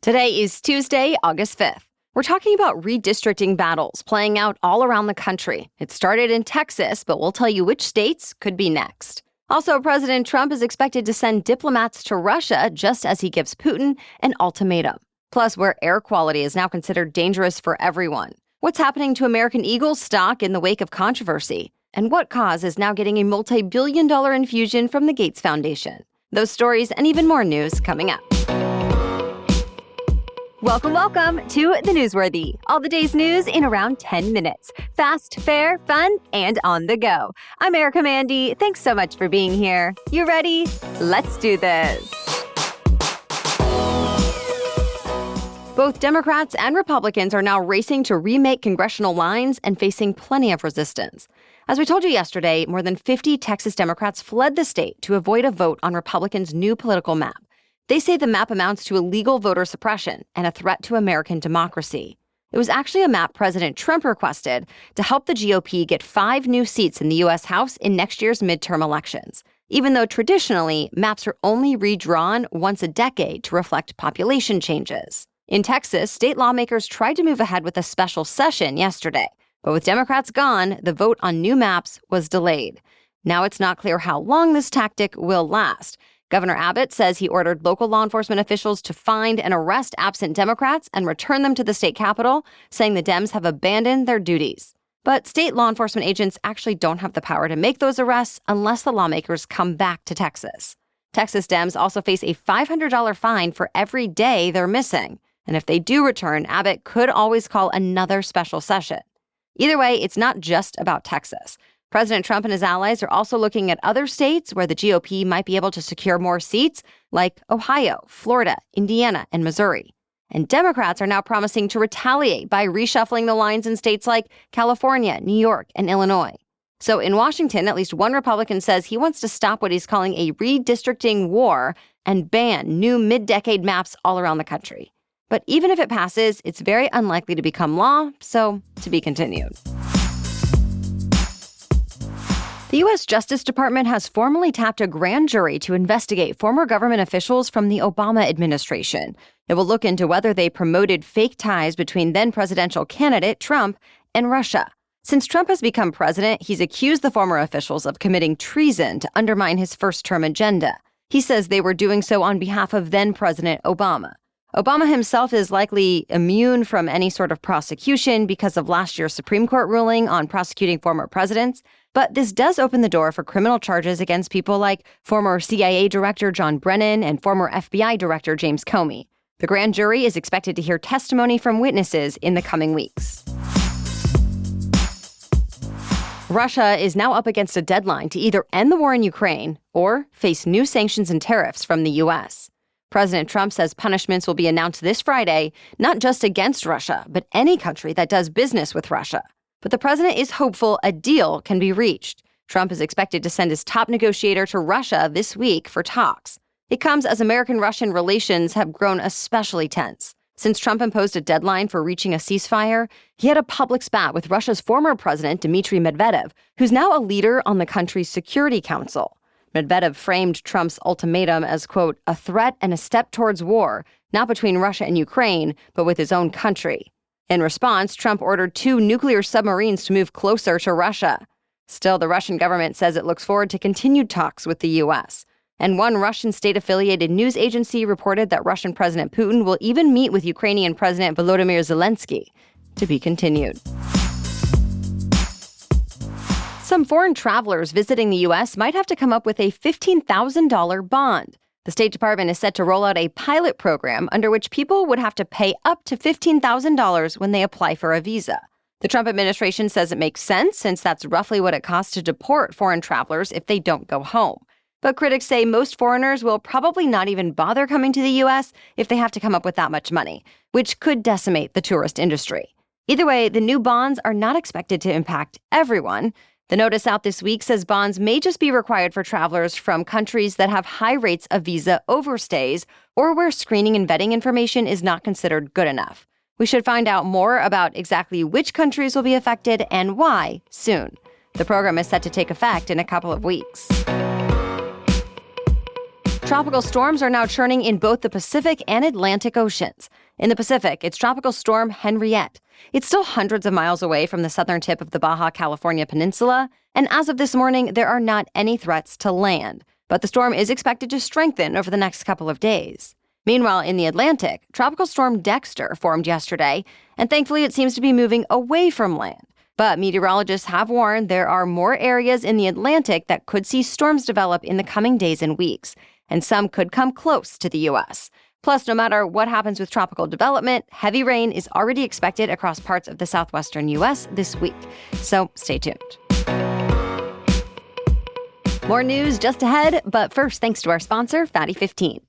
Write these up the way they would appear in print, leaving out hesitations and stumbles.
Today is Tuesday, August 5th. We're talking about redistricting battles playing out all around the country. It started in Texas, but we'll tell you which states could be next. Also, President Trump is expected to send diplomats to Russia just as he gives Putin an ultimatum. Plus, where air quality is now considered dangerous for everyone. What's happening to American Eagles stock in the wake of controversy? And what cause is now getting a multi-billion-dollar infusion from the Gates Foundation? Those stories and even more news coming up. Welcome to The Newsworthy. All the day's news in around 10 minutes. Fast, fair, fun, and on the go. I'm Erica Mandy. Thanks so much for being here. You ready? Let's do this. Both Democrats and Republicans are now racing to remake congressional lines and facing plenty of resistance. As we told you yesterday, more than 50 Texas Democrats fled the state to avoid a vote on Republicans' new political map. They say the map amounts to illegal voter suppression and a threat to American democracy. It was actually a map President Trump requested to help the GOP get 5 new seats in the U.S. House in next year's midterm elections, even though traditionally, maps are only redrawn once a decade to reflect population changes. In Texas, state lawmakers tried to move ahead with a special session yesterday, but with Democrats gone, the vote on new maps was delayed. Now it's not clear how long this tactic will last. Governor Abbott says he ordered local law enforcement officials to find and arrest absent Democrats and return them to the state capitol, saying the Dems have abandoned their duties. But state law enforcement agents actually don't have the power to make those arrests unless the lawmakers come back to Texas. Texas Dems also face a $500 fine for every day they're missing. And if they do return, Abbott could always call another special session. Either way, it's not just about Texas. President Trump and his allies are also looking at other states where the GOP might be able to secure more seats, like Ohio, Florida, Indiana, and Missouri. And Democrats are now promising to retaliate by reshuffling the lines in states like California, New York, and Illinois. So in Washington, at least one Republican says he wants to stop what he's calling a redistricting war and ban new mid-decade maps all around the country. But even if it passes, it's very unlikely to become law, so to be continued. The U.S. Justice Department has formally tapped a grand jury to investigate former government officials from the Obama administration. It will look into whether they promoted fake ties between then-presidential candidate Trump and Russia. Since Trump has become president, he's accused the former officials of committing treason to undermine his first-term agenda. He says they were doing so on behalf of then-President Obama. Obama himself is likely immune from any sort of prosecution because of last year's Supreme Court ruling on prosecuting former presidents. But this does open the door for criminal charges against people like former CIA Director John Brennan and former FBI Director James Comey. The grand jury is expected to hear testimony from witnesses in the coming weeks. Russia is now up against a deadline to either end the war in Ukraine or face new sanctions and tariffs from the U.S. President Trump says punishments will be announced this Friday, not just against Russia, but any country that does business with Russia. But the president is hopeful a deal can be reached. Trump is expected to send his top negotiator to Russia this week for talks. It comes as American-Russian relations have grown especially tense. Since Trump imposed a deadline for reaching a ceasefire, he had a public spat with Russia's former president, Dmitry Medvedev, who's now a leader on the country's Security Council. Medvedev framed Trump's ultimatum as, quote, a threat and a step towards war, not between Russia and Ukraine, but with his own country. In response, Trump ordered 2 nuclear submarines to move closer to Russia. Still, the Russian government says it looks forward to continued talks with the U.S. And one Russian state-affiliated news agency reported that Russian President Putin will even meet with Ukrainian President Volodymyr Zelensky. To be continued. Some foreign travelers visiting the U.S. might have to come up with a $15,000 bond. The State Department is set to roll out a pilot program under which people would have to pay up to $15,000 when they apply for a visa. The Trump administration says it makes sense since that's roughly what it costs to deport foreign travelers if they don't go home. But critics say most foreigners will probably not even bother coming to the U.S. if they have to come up with that much money, which could decimate the tourist industry. Either way, the new bonds are not expected to impact everyone. The notice out this week says bonds may just be required for travelers from countries that have high rates of visa overstays or where screening and vetting information is not considered good enough. We should find out more about exactly which countries will be affected and why soon. The program is set to take effect in a couple of weeks. Tropical storms are now churning in both the Pacific and Atlantic Oceans. In the Pacific, it's Tropical Storm Henriette. It's still hundreds of miles away from the southern tip of the Baja California Peninsula, and as of this morning, there are not any threats to land. But the storm is expected to strengthen over the next couple of days. Meanwhile, in the Atlantic, Tropical Storm Dexter formed yesterday, and thankfully it seems to be moving away from land. But meteorologists have warned there are more areas in the Atlantic that could see storms develop in the coming days and weeks, and some could come close to the U.S. Plus, no matter what happens with tropical development, heavy rain is already expected across parts of the southwestern U.S. this week. So stay tuned. More news just ahead, but first, thanks to our sponsor, Fatty 15.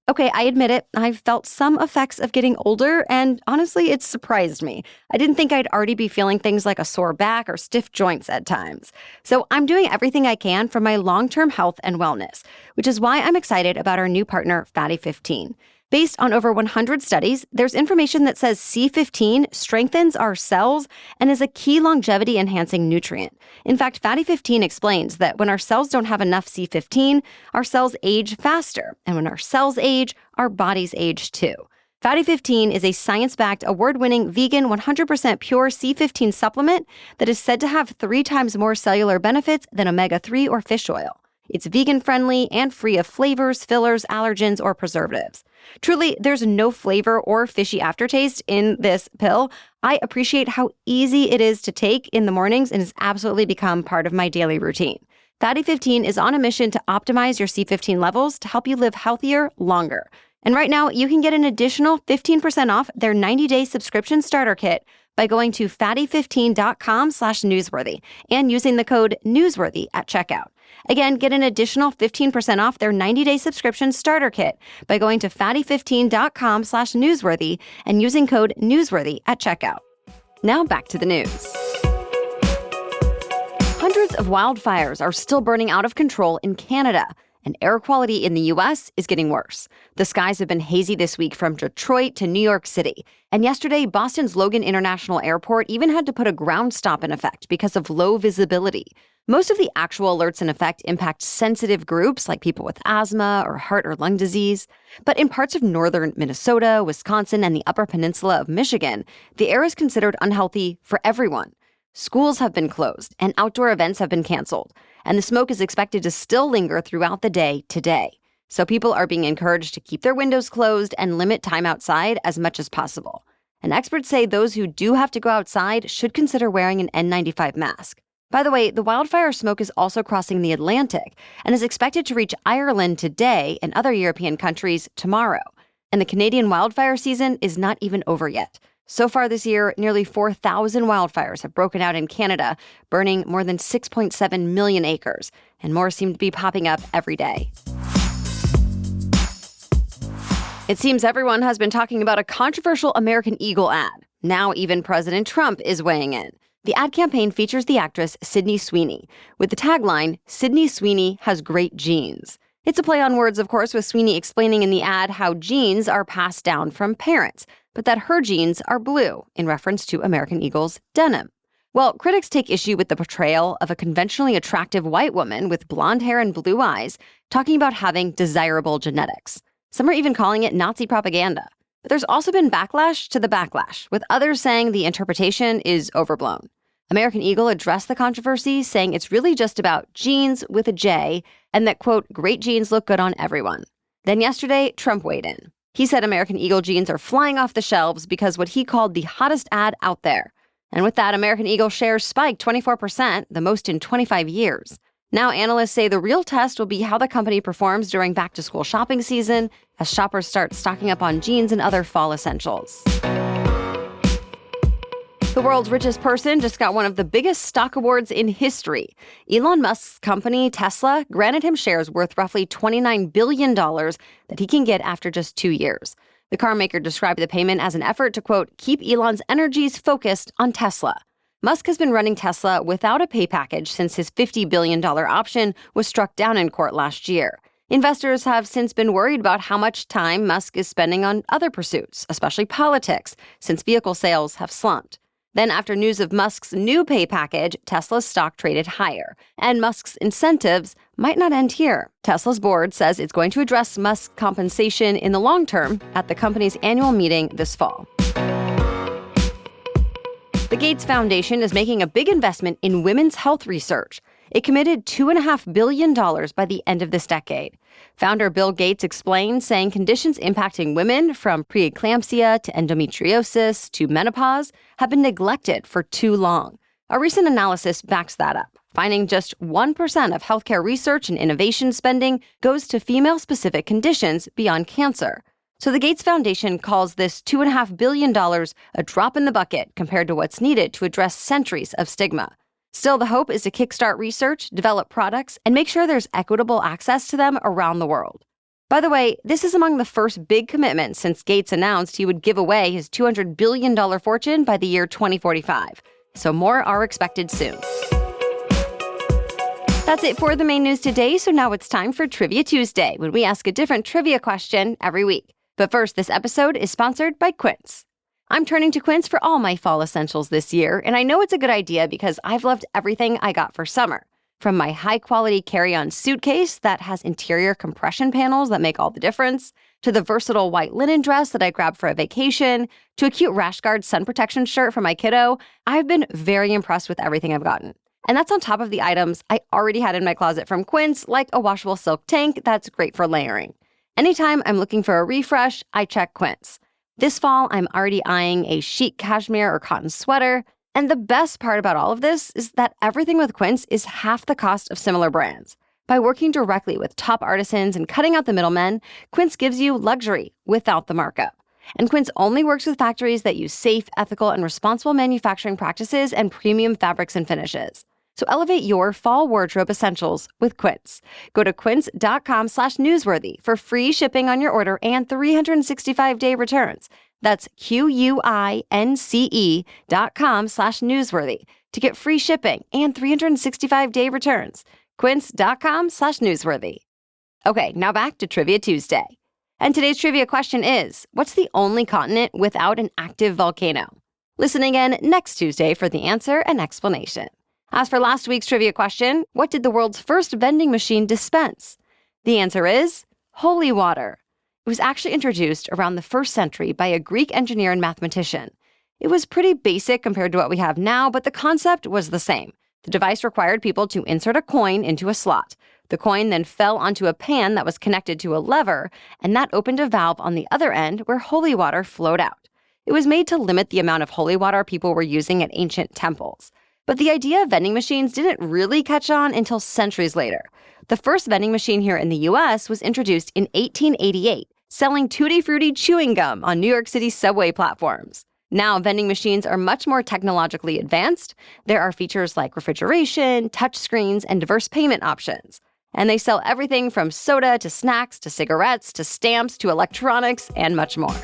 Okay, I admit it, I've felt some effects of getting older, and honestly, it's surprised me. I didn't think I'd already be feeling things like a sore back or stiff joints at times. So I'm doing everything I can for my long-term health and wellness, which is why I'm excited about our new partner, Fatty 15. Based on over 100 studies, there's information that says C15 strengthens our cells and is a key longevity-enhancing nutrient. In fact, Fatty 15 explains that when our cells don't have enough C15, our cells age faster. And when our cells age, our bodies age too. Fatty 15 is a science-backed, award-winning, vegan, 100% pure C15 supplement that is said to have 3 times more cellular benefits than omega-3 or fish oil. It's vegan-friendly and free of flavors, fillers, allergens, or preservatives. Truly, there's no flavor or fishy aftertaste in this pill. I appreciate how easy it is to take in the mornings and has absolutely become part of my daily routine. Fatty 15 is on a mission to optimize your C15 levels to help you live healthier longer. And right now, you can get an additional 15% off their 90-day subscription starter kit by going to fatty15.com/newsworthy and using the code newsworthy at checkout. Again, get an additional 15% off their 90-day subscription starter kit by going to fatty15.com/newsworthy and using code newsworthy at checkout. Now back to the news. Hundreds of wildfires are still burning out of control in Canada, and air quality in the U.S. is getting worse. The skies have been hazy this week from Detroit to New York City. And yesterday, Boston's Logan International Airport even had to put a ground stop in effect because of low visibility. Most of the actual alerts in effect impact sensitive groups like people with asthma or heart or lung disease. But in parts of northern Minnesota, Wisconsin, and the Upper Peninsula of Michigan, the air is considered unhealthy for everyone. Schools have been closed and outdoor events have been canceled, and the smoke is expected to still linger throughout the day today. So people are being encouraged to keep their windows closed and limit time outside as much as possible. And experts say those who do have to go outside should consider wearing an N95 mask. By the way, the wildfire smoke is also crossing the Atlantic and is expected to reach Ireland today and other European countries tomorrow. And the Canadian wildfire season is not even over yet. So far this year, nearly 4,000 wildfires have broken out in Canada, burning more than 6.7 million acres, and more seem to be popping up every day. It seems everyone has been talking about a controversial American Eagle ad. Now even President Trump is weighing in. The ad campaign features the actress Sydney Sweeney, with the tagline, "Sydney Sweeney has great genes." It's a play on words, of course, with Sweeney explaining in the ad how genes are passed down from parents, but that her genes are blue, in reference to American Eagle's denim. Well, critics take issue with the portrayal of a conventionally attractive white woman with blonde hair and blue eyes, talking about having desirable genetics. Some are even calling it Nazi propaganda. But there's also been backlash to the backlash, with others saying the interpretation is overblown. American Eagle addressed the controversy, saying it's really just about genes with a J, and that, quote, great genes look good on everyone. Then yesterday, Trump weighed in. He said American Eagle jeans are flying off the shelves because what he called the hottest ad out there. And with that, American Eagle shares spiked 24%, the most in 25 years. Now analysts say the real test will be how the company performs during back-to-school shopping season as shoppers start stocking up on jeans and other fall essentials. The world's richest person just got one of the biggest stock awards in history. Elon Musk's company, Tesla, granted him shares worth roughly $29 billion that he can get after just 2 years. The car maker described the payment as an effort to, quote, keep Elon's energies focused on Tesla. Musk has been running Tesla without a pay package since his $50 billion option was struck down in court last year. Investors have since been worried about how much time Musk is spending on other pursuits, especially politics, since vehicle sales have slumped. Then, after news of Musk's new pay package, Tesla's stock traded higher. And Musk's incentives might not end here. Tesla's board says it's going to address Musk's compensation in the long term at the company's annual meeting this fall. The Gates Foundation is making a big investment in women's health research. It committed $2.5 billion by the end of this decade. Founder Bill Gates explained, saying conditions impacting women from preeclampsia to endometriosis to menopause have been neglected for too long. A recent analysis backs that up, finding just 1% of healthcare research and innovation spending goes to female-specific conditions beyond cancer. So the Gates Foundation calls this $2.5 billion a drop in the bucket compared to what's needed to address centuries of stigma. Still, the hope is to kickstart research, develop products, and make sure there's equitable access to them around the world. By the way, this is among the first big commitments since Gates announced he would give away his $200 billion fortune by the year 2045. So more are expected soon. That's it for the main news today, so now it's time for Trivia Tuesday, when we ask a different trivia question every week. But first, this episode is sponsored by Quince. I'm turning to Quince for all my fall essentials this year, and I know it's a good idea because I've loved everything I got for summer. From my high-quality carry-on suitcase that has interior compression panels that make all the difference, to the versatile white linen dress that I grabbed for a vacation, to a cute rash guard sun protection shirt for my kiddo, I've been very impressed with everything I've gotten. And that's on top of the items I already had in my closet from Quince, like a washable silk tank that's great for layering. Anytime I'm looking for a refresh, I check Quince. This fall, I'm already eyeing a chic cashmere or cotton sweater. And the best part about all of this is that everything with Quince is half the cost of similar brands. By working directly with top artisans and cutting out the middlemen, Quince gives you luxury without the markup. And Quince only works with factories that use safe, ethical, and responsible manufacturing practices and premium fabrics and finishes. So elevate your fall wardrobe essentials with Quince. Go to quince.com/newsworthy for free shipping on your order and 365-day returns. That's QUINCE.com/newsworthy to get free shipping and 365-day returns. Quince.com/newsworthy. Okay, now back to Trivia Tuesday. And today's trivia question is, what's the only continent without an active volcano? Listen again next Tuesday for the answer and explanation. As for last week's trivia question, what did the world's first vending machine dispense? The answer is holy water. It was actually introduced around the 1st century by a Greek engineer and mathematician. It was pretty basic compared to what we have now, but the concept was the same. The device required people to insert a coin into a slot. The coin then fell onto a pan that was connected to a lever, and that opened a valve on the other end where holy water flowed out. It was made to limit the amount of holy water people were using at ancient temples. But the idea of vending machines didn't really catch on until centuries later. The first vending machine here in the U.S. was introduced in 1888, selling Tutti Frutti chewing gum on New York City subway platforms. Now, vending machines are much more technologically advanced. There are features like refrigeration, touch screens, and diverse payment options. And they sell everything from soda to snacks to cigarettes to stamps to electronics and much more.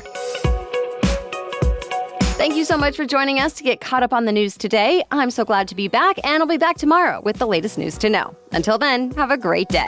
Thank you so much for joining us to get caught up on the news today. I'm so glad to be back, and I'll be back tomorrow with the latest news to know. Until then, have a great day.